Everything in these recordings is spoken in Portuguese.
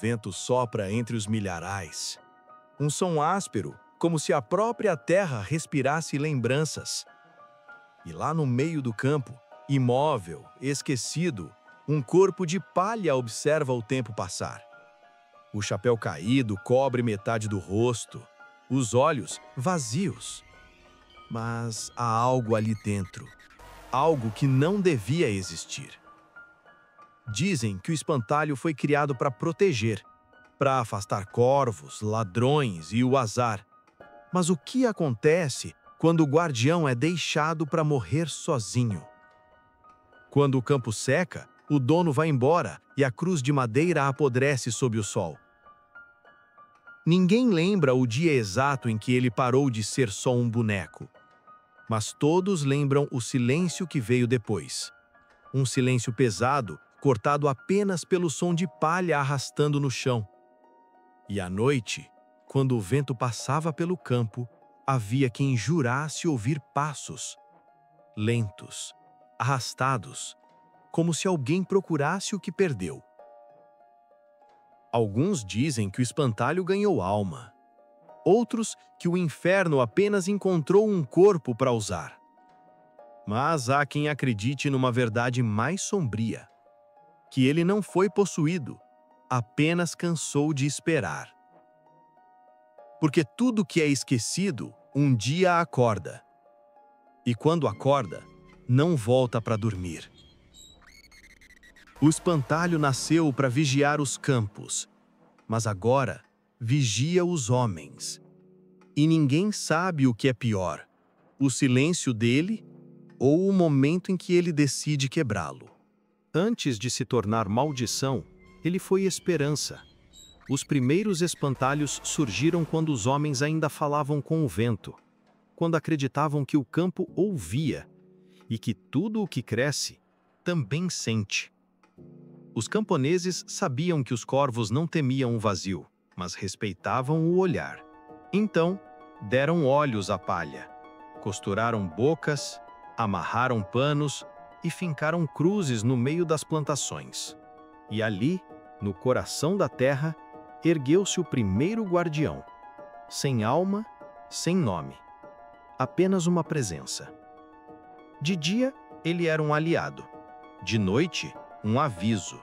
vento sopra entre os milharais. Um som áspero, como se a própria terra respirasse lembranças. E lá no meio do campo, imóvel, esquecido, um corpo de palha observa o tempo passar. O chapéu caído cobre metade do rosto, os olhos vazios. Mas há algo ali dentro, algo que não devia existir. Dizem que o espantalho foi criado para proteger, para afastar corvos, ladrões e o azar. Mas o que acontece quando o guardião é deixado para morrer sozinho? Quando o campo seca, o dono vai embora e a cruz de madeira apodrece sob o sol. Ninguém lembra o dia exato em que ele parou de ser só um boneco. Mas todos lembram o silêncio que veio depois. Um silêncio pesado, cortado apenas pelo som de palha arrastando no chão. E à noite, quando o vento passava pelo campo, havia quem jurasse ouvir passos, lentos, arrastados, como se alguém procurasse o que perdeu. Alguns dizem que o espantalho ganhou alma. Outros que o inferno apenas encontrou um corpo para usar. Mas há quem acredite numa verdade mais sombria, que ele não foi possuído, apenas cansou de esperar. Porque tudo que é esquecido, um dia acorda. E quando acorda, não volta para dormir. O espantalho nasceu para vigiar os campos, mas agora vigia os homens. E ninguém sabe o que é pior, o silêncio dele ou o momento em que ele decide quebrá-lo. Antes de se tornar maldição, ele foi esperança. Os primeiros espantalhos surgiram quando os homens ainda falavam com o vento, quando acreditavam que o campo ouvia e que tudo o que cresce também sente. Os camponeses sabiam que os corvos não temiam o vazio, mas respeitavam o olhar. Então, deram olhos à palha, costuraram bocas, amarraram panos e fincaram cruzes no meio das plantações. E ali, no coração da terra, ergueu-se o primeiro guardião, sem alma, sem nome, apenas uma presença. De dia, ele era um aliado, de noite, um aviso,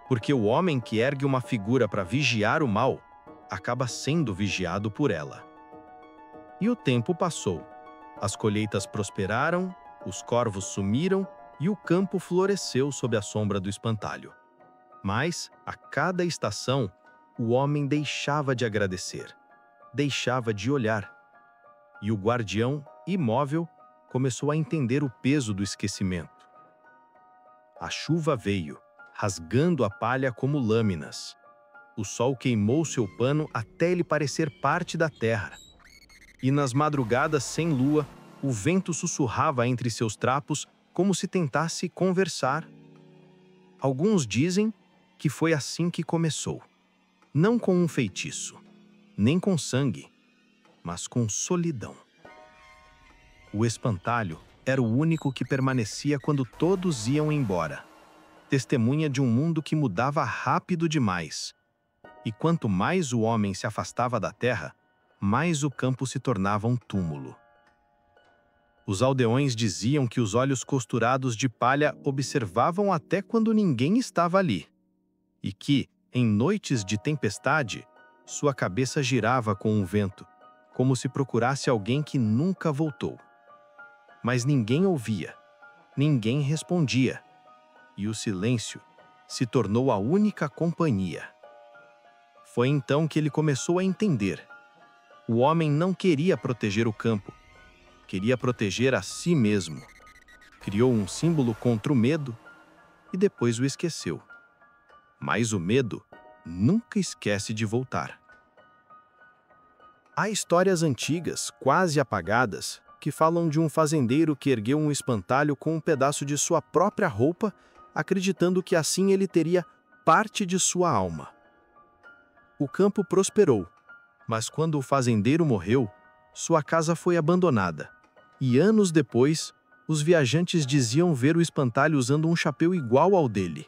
porque o homem que ergue uma figura para vigiar o mal, acaba sendo vigiado por ela. E o tempo passou, as colheitas prosperaram, os corvos sumiram e o campo floresceu sob a sombra do espantalho. Mas, a cada estação, o homem deixava de agradecer, deixava de olhar. E o guardião, imóvel, começou a entender o peso do esquecimento. A chuva veio, rasgando a palha como lâminas. O sol queimou seu pano até ele parecer parte da terra. E nas madrugadas sem lua, o vento sussurrava entre seus trapos como se tentasse conversar. Alguns dizem que foi assim que começou. Não com um feitiço, nem com sangue, mas com solidão. O espantalho era o único que permanecia quando todos iam embora, testemunha de um mundo que mudava rápido demais. E quanto mais o homem se afastava da terra, mais o campo se tornava um túmulo. Os aldeões diziam que os olhos costurados de palha observavam até quando ninguém estava ali, e que, em noites de tempestade, sua cabeça girava com o vento, como se procurasse alguém que nunca voltou. Mas ninguém ouvia, ninguém respondia, e o silêncio se tornou a única companhia. Foi então que ele começou a entender. O homem não queria proteger o campo, queria proteger a si mesmo. Criou um símbolo contra o medo e depois o esqueceu. Mas o medo nunca esquece de voltar. Há histórias antigas, quase apagadas, que falam de um fazendeiro que ergueu um espantalho com um pedaço de sua própria roupa, acreditando que assim ele teria parte de sua alma. O campo prosperou, mas quando o fazendeiro morreu, sua casa foi abandonada. E anos depois, os viajantes diziam ver o espantalho usando um chapéu igual ao dele.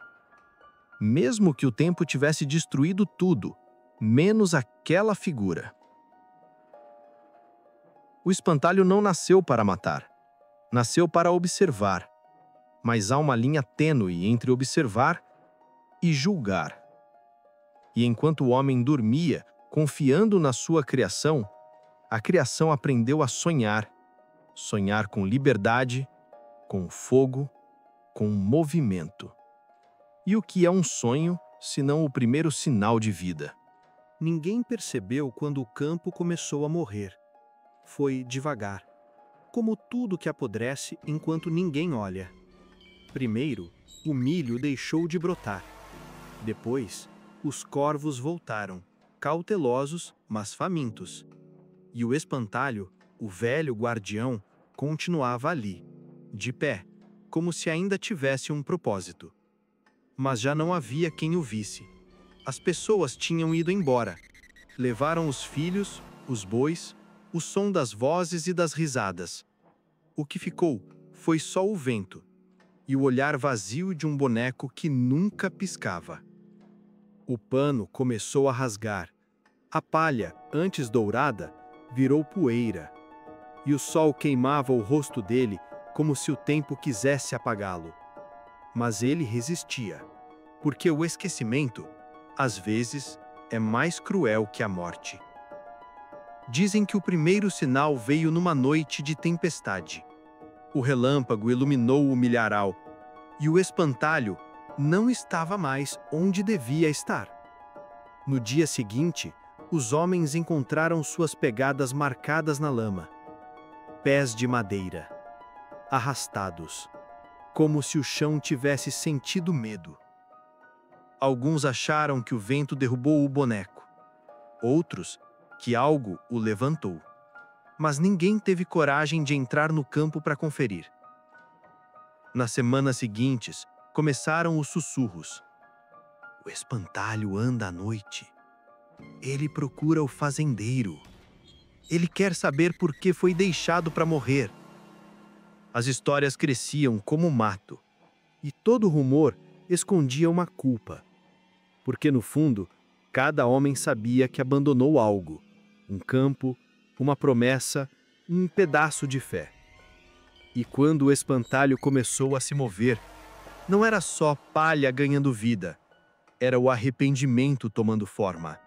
mesmo que o tempo tivesse destruído tudo, menos aquela figura. O espantalho não nasceu para matar, nasceu para observar, mas há uma linha tênue entre observar e julgar. E enquanto o homem dormia, confiando na sua criação, a criação aprendeu a sonhar, sonhar com liberdade, com fogo, com movimento. E o que é um sonho, senão o primeiro sinal de vida? Ninguém percebeu quando o campo começou a morrer. Foi devagar, como tudo que apodrece enquanto ninguém olha. Primeiro, o milho deixou de brotar. Depois, os corvos voltaram, cautelosos, mas famintos. E o espantalho, o velho guardião, continuava ali, de pé, como se ainda tivesse um propósito. Mas já não havia quem o visse. As pessoas tinham ido embora. Levaram os filhos, os bois, o som das vozes e das risadas. O que ficou foi só o vento e o olhar vazio de um boneco que nunca piscava. O pano começou a rasgar. A palha, antes dourada, virou poeira. E o sol queimava o rosto dele como se o tempo quisesse apagá-lo. Mas ele resistia, porque o esquecimento, às vezes, é mais cruel que a morte. Dizem que o primeiro sinal veio numa noite de tempestade. O relâmpago iluminou o milharal e o espantalho não estava mais onde devia estar. No dia seguinte, os homens encontraram suas pegadas marcadas na lama. Pés de madeira, arrastados, como se o chão tivesse sentido medo. Alguns acharam que o vento derrubou o boneco, outros que algo o levantou. Mas ninguém teve coragem de entrar no campo para conferir. Nas semanas seguintes, começaram os sussurros. O espantalho anda à noite. Ele procura o fazendeiro. Ele quer saber por que foi deixado para morrer. As histórias cresciam como mato, e todo rumor escondia uma culpa. Porque, no fundo, cada homem sabia que abandonou algo: um campo, uma promessa, um pedaço de fé. E quando o espantalho começou a se mover, não era só palha ganhando vida, era o arrependimento tomando forma.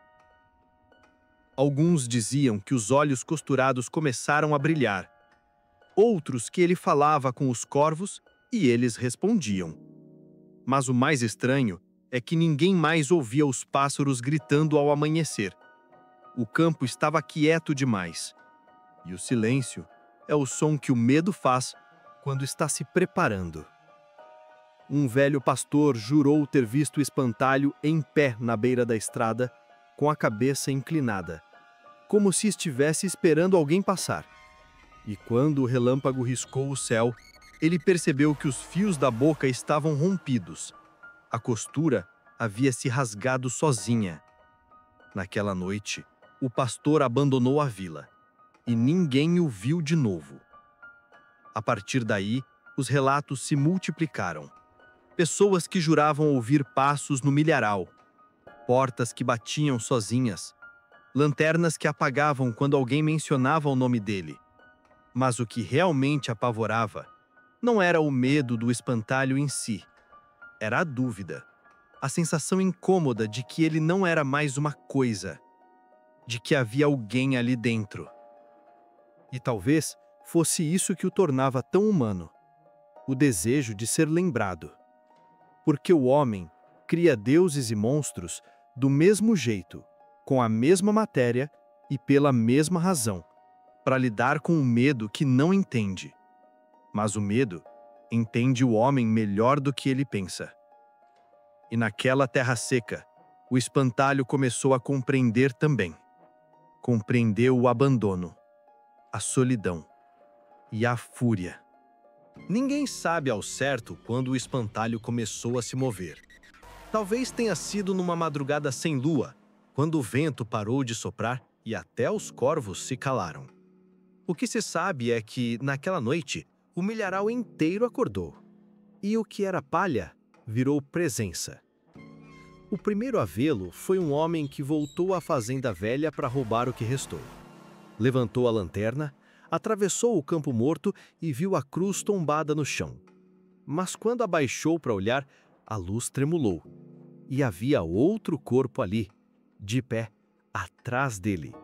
Alguns diziam que os olhos costurados começaram a brilhar, outros que ele falava com os corvos e eles respondiam. Mas o mais estranho é que ninguém mais ouvia os pássaros gritando ao amanhecer. O campo estava quieto demais. E o silêncio é o som que o medo faz quando está se preparando. Um velho pastor jurou ter visto o espantalho em pé na beira da estrada, com a cabeça inclinada, como se estivesse esperando alguém passar. E quando o relâmpago riscou o céu, ele percebeu que os fios da boca estavam rompidos. A costura havia se rasgado sozinha. Naquela noite, o pastor abandonou a vila, e ninguém o viu de novo. A partir daí, os relatos se multiplicaram. Pessoas que juravam ouvir passos no milharal, portas que batiam sozinhas, lanternas que apagavam quando alguém mencionava o nome dele. Mas o que realmente apavorava não era o medo do espantalho em si, era a dúvida, a sensação incômoda de que ele não era mais uma coisa, de que havia alguém ali dentro. E talvez fosse isso que o tornava tão humano, o desejo de ser lembrado. Porque o homem cria deuses e monstros do mesmo jeito, com a mesma matéria e pela mesma razão, para lidar com o medo que não entende. Mas o medo entende o homem melhor do que ele pensa. E naquela terra seca, o espantalho começou a compreender também. Compreendeu o abandono, a solidão e a fúria. Ninguém sabe ao certo quando o espantalho começou a se mover. Talvez tenha sido numa madrugada sem lua, quando o vento parou de soprar e até os corvos se calaram. O que se sabe é que, naquela noite, o milharal inteiro acordou. E o que era palha virou presença. O primeiro a vê-lo foi um homem que voltou à fazenda velha para roubar o que restou. Levantou a lanterna, atravessou o campo morto e viu a cruz tombada no chão. Mas quando abaixou para olhar, a luz tremulou. E havia outro corpo ali, de pé, atrás dele.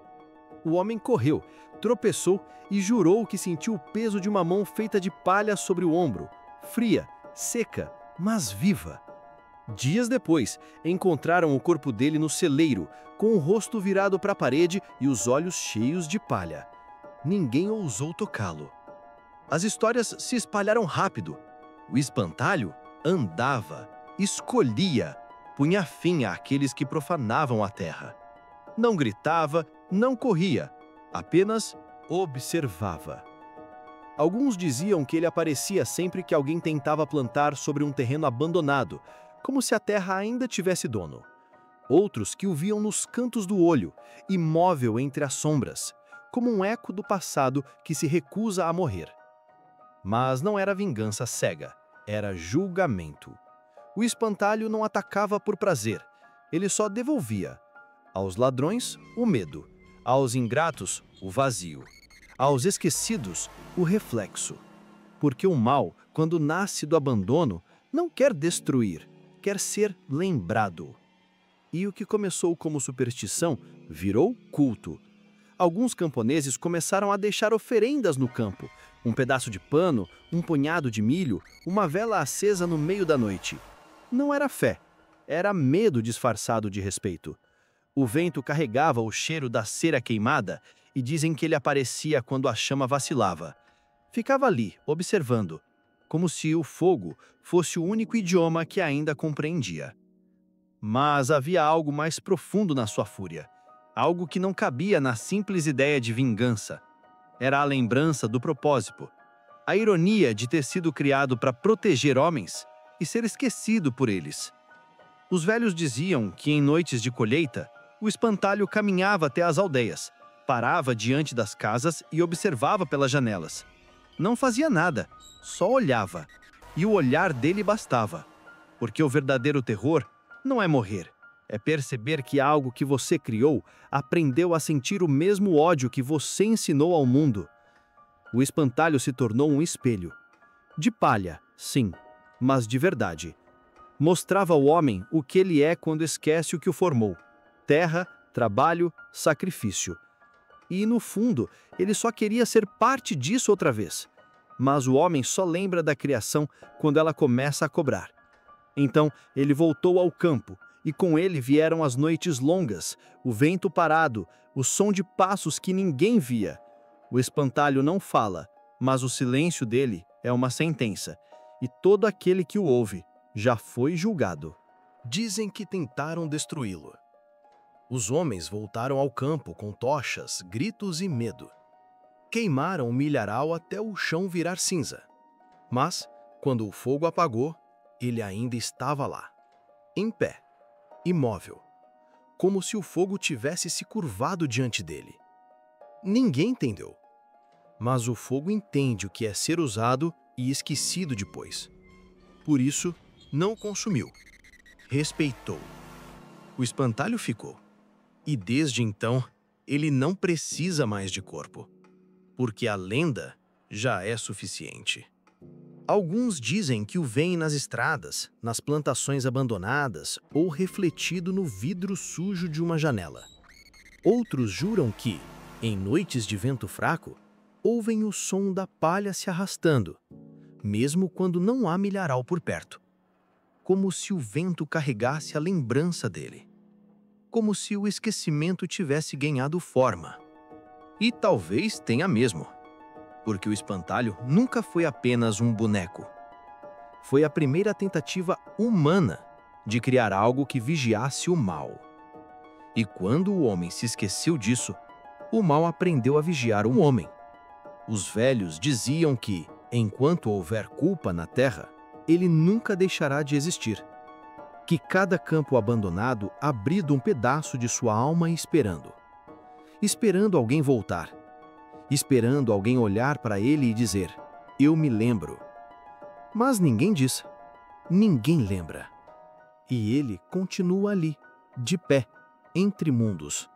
O homem correu, tropeçou e jurou que sentiu o peso de uma mão feita de palha sobre o ombro, fria, seca, mas viva. Dias depois, encontraram o corpo dele no celeiro, com o rosto virado para a parede e os olhos cheios de palha. Ninguém ousou tocá-lo. As histórias se espalharam rápido. O espantalho andava, escolhia, punha fim àqueles que profanavam a terra. Não gritava, não corria, apenas observava. Alguns diziam que ele aparecia sempre que alguém tentava plantar sobre um terreno abandonado, como se a terra ainda tivesse dono. Outros que o viam nos cantos do olho, imóvel entre as sombras, como um eco do passado que se recusa a morrer. Mas não era vingança cega, era julgamento. O espantalho não atacava por prazer, ele só devolvia. Aos ladrões, o medo. Aos ingratos, o vazio. Aos esquecidos, o reflexo. Porque o mal, quando nasce do abandono, não quer destruir, quer ser lembrado. E o que começou como superstição virou culto. Alguns camponeses começaram a deixar oferendas no campo. Um pedaço de pano, um punhado de milho, uma vela acesa no meio da noite. Não era fé, era medo disfarçado de respeito. O vento carregava o cheiro da cera queimada e dizem que ele aparecia quando a chama vacilava. Ficava ali, observando, como se o fogo fosse o único idioma que ainda compreendia. Mas havia algo mais profundo na sua fúria, algo que não cabia na simples ideia de vingança. Era a lembrança do propósito, a ironia de ter sido criado para proteger homens e ser esquecido por eles. Os velhos diziam que em noites de colheita, o espantalho caminhava até as aldeias, parava diante das casas e observava pelas janelas. Não fazia nada, só olhava. E o olhar dele bastava. Porque o verdadeiro terror não é morrer, é perceber que algo que você criou aprendeu a sentir o mesmo ódio que você ensinou ao mundo. O espantalho se tornou um espelho. De palha, sim, mas de verdade. Mostrava ao homem o que ele é quando esquece o que o formou. Terra, trabalho, sacrifício. E, no fundo, ele só queria ser parte disso outra vez. Mas o homem só lembra da criação quando ela começa a cobrar. Então, ele voltou ao campo, e com ele vieram as noites longas, o vento parado, o som de passos que ninguém via. O espantalho não fala, mas o silêncio dele é uma sentença, e todo aquele que o ouve já foi julgado. Dizem que tentaram destruí-lo. Os homens voltaram ao campo com tochas, gritos e medo. Queimaram o milharal até o chão virar cinza. Mas, quando o fogo apagou, ele ainda estava lá, em pé, imóvel, como se o fogo tivesse se curvado diante dele. Ninguém entendeu. Mas o fogo entende o que é ser usado e esquecido depois. Por isso, não o consumiu. Respeitou. O espantalho ficou. E desde então, ele não precisa mais de corpo, porque a lenda já é suficiente. Alguns dizem que o veem nas estradas, nas plantações abandonadas ou refletido no vidro sujo de uma janela. Outros juram que, em noites de vento fraco, ouvem o som da palha se arrastando, mesmo quando não há milharal por perto. Como se o vento carregasse a lembrança dele. Como se o esquecimento tivesse ganhado forma. E talvez tenha mesmo. Porque o espantalho nunca foi apenas um boneco. Foi a primeira tentativa humana de criar algo que vigiasse o mal. E quando o homem se esqueceu disso, o mal aprendeu a vigiar o homem. Os velhos diziam que, enquanto houver culpa na terra, ele nunca deixará de existir. Que cada campo abandonado abrido um pedaço de sua alma esperando. Esperando alguém voltar. Esperando alguém olhar para ele e dizer, eu me lembro. Mas ninguém diz. Ninguém lembra. E ele continua ali, de pé, entre mundos,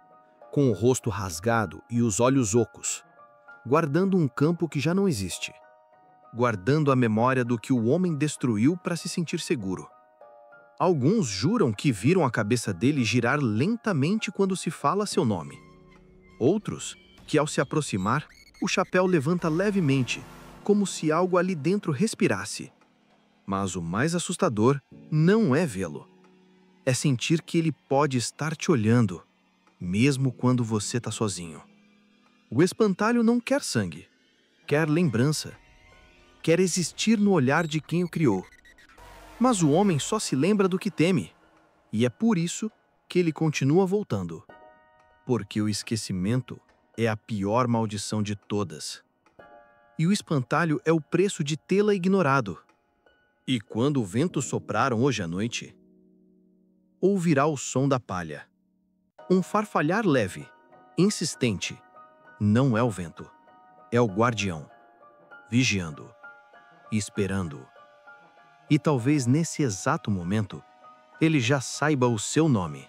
com o rosto rasgado e os olhos ocos, guardando um campo que já não existe, guardando a memória do que o homem destruiu para se sentir seguro. Alguns juram que viram a cabeça dele girar lentamente quando se fala seu nome. Outros, que ao se aproximar, o chapéu levanta levemente, como se algo ali dentro respirasse. Mas o mais assustador não é vê-lo. É sentir que ele pode estar te olhando, mesmo quando você está sozinho. O espantalho não quer sangue, quer lembrança, quer existir no olhar de quem o criou. Mas o homem só se lembra do que teme, e é por isso que ele continua voltando. Porque o esquecimento é a pior maldição de todas. E o espantalho é o preço de tê-la ignorado. E quando o vento soprar hoje à noite, ouvirá o som da palha. Um farfalhar leve, insistente. Não é o vento, é o guardião, vigiando, esperando. E talvez nesse exato momento, ele já saiba o seu nome.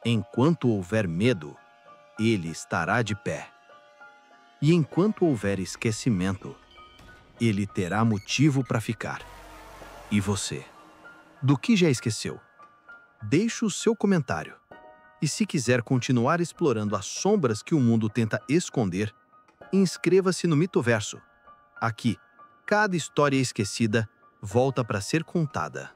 Enquanto houver medo, ele estará de pé. E enquanto houver esquecimento, ele terá motivo para ficar. E você? Do que já esqueceu? Deixe o seu comentário. E se quiser continuar explorando as sombras que o mundo tenta esconder, inscreva-se no Mitoverso. Aqui, cada história esquecida volta para ser contada.